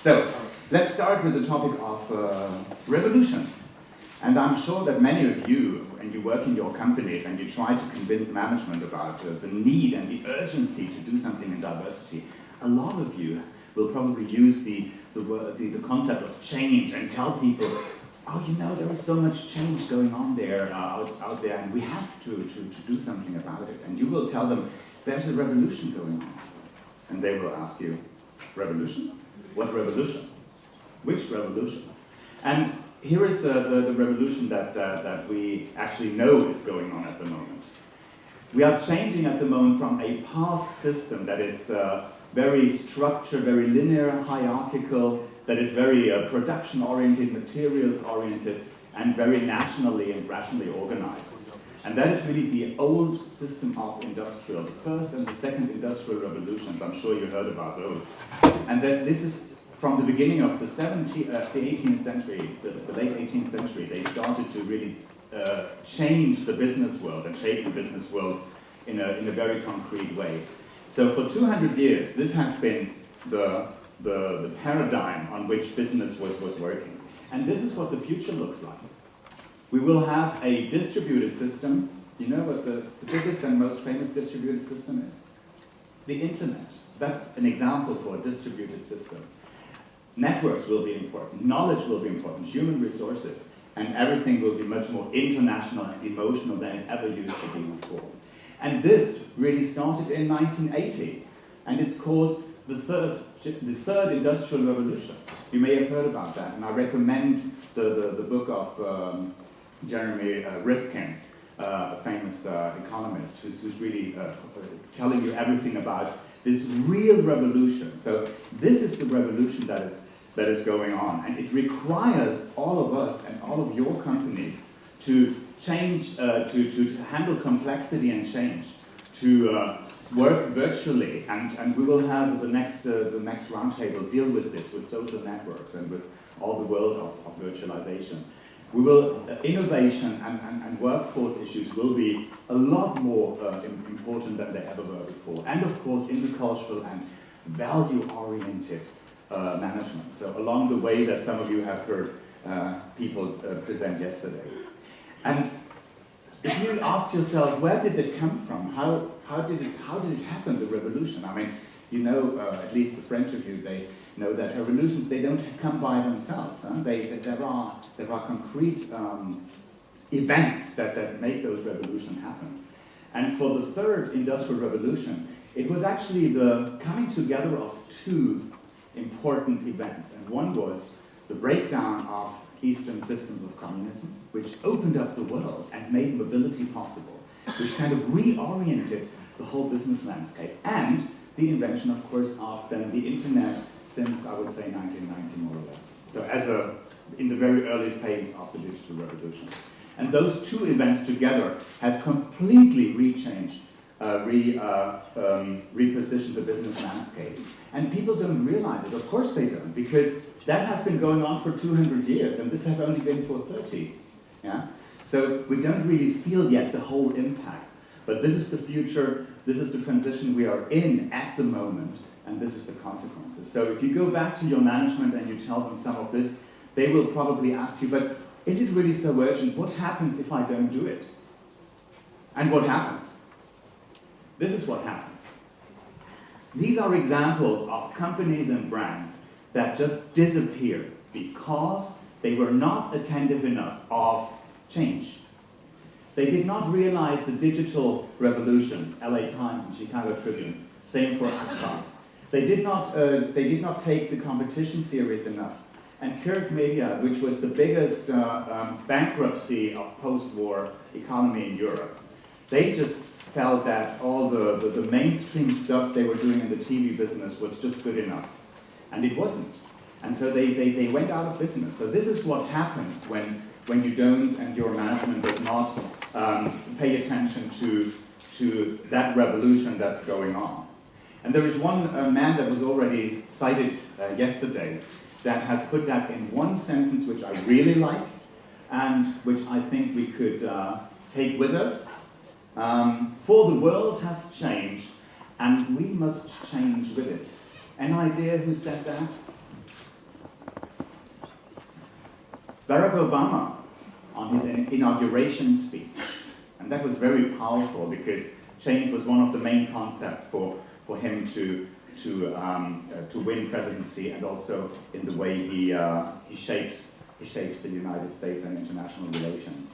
So, let's start with the topic of revolution. And I'm sure that many of you, when you work in your companies and you try to convince management about the need and the urgency to do something in diversity, a lot of you will probably use the concept of change and tell people, oh, you know, there is so much change going on there, out there, and we have to do something about it. And you will tell them, there's a revolution going on. And they will ask you, revolution? What revolution? Which revolution? And here is the revolution that we actually know is going on at the moment. We are changing at the moment from a past system that is very structured, very linear, hierarchical, that is very production-oriented, materials-oriented, and very nationally and rationally organized. And that is really the old system of the first and the second industrial revolutions. I'm sure you heard about those. And that this is from the beginning of the 18th century, the late 18th century, they started to really change the business world and shape the business world in a very concrete way. So for 200 years, this has been the paradigm on which business was working. And this is what the future looks like. We will have a distributed system. You know what the biggest and most famous distributed system is? It's the internet. That's an example for a distributed system. Networks will be important, knowledge will be important, human resources, and everything will be much more international and emotional than it ever used to be before. And this really started in 1980, and it's called the third industrial revolution. You may have heard about that, and I recommend the book of Jeremy Rifkin, a famous economist, who's really telling you everything about this real revolution. So this is the revolution that is going on, and it requires all of us and all of your companies to change, to handle complexity and change, to work virtually, and we will have the next roundtable deal with this, with social networks and with all the world of virtualization. We will, innovation and workforce issues will be a lot more important than they ever were before. And of course, intercultural and value-oriented management. So along the way that some of you have heard people present yesterday. And if you ask yourself, where did it come from? How did it happen, the revolution? I mean, you know, at least the French of you, they know that revolutions, they don't come by themselves. Huh? There are concrete events that make those revolutions happen. And for the third industrial revolution, it was actually the coming together of two important events. And one was the breakdown of Eastern systems of communism, which opened up the world and made mobility possible, which kind of reoriented the whole business landscape. And the invention, of course, of then the internet since, I would say, 1990, more or less. So in the very early phase of the digital revolution. And those two events together has completely repositioned the business landscape. And people don't realize it. Of course they don't, because that has been going on for 200 years, and this has only been for 30. Yeah? So we don't really feel yet the whole impact. But this is the future, this is the transition we are in at the moment, and this is the consequences. So if you go back to your management and you tell them some of this, they will probably ask you, but is it really so urgent? What happens if I don't do it? And what happens? This is what happens. These are examples of companies and brands that just disappeared because they were not attentive enough of change. They did not realize the digital revolution, LA Times and Chicago Tribune, same for Akbar. They did not take the competition serious enough. And Kirk Media, which was the biggest bankruptcy of post-war economy in Europe, they just felt that all the mainstream stuff they were doing in the TV business was just good enough. And it wasn't. And so they went out of business. So this is what happens when you don't, and your management does not pay attention to that revolution that's going on. And there is one man that was already cited yesterday that has put that in one sentence, which I really like, and which I think we could take with us. For the world has changed, and we must change with it. Any idea who said that? Barack Obama on his inauguration speech. And that was very powerful because change was one of the main concepts for him to win presidency, and also in the way he shapes the United States and international relations.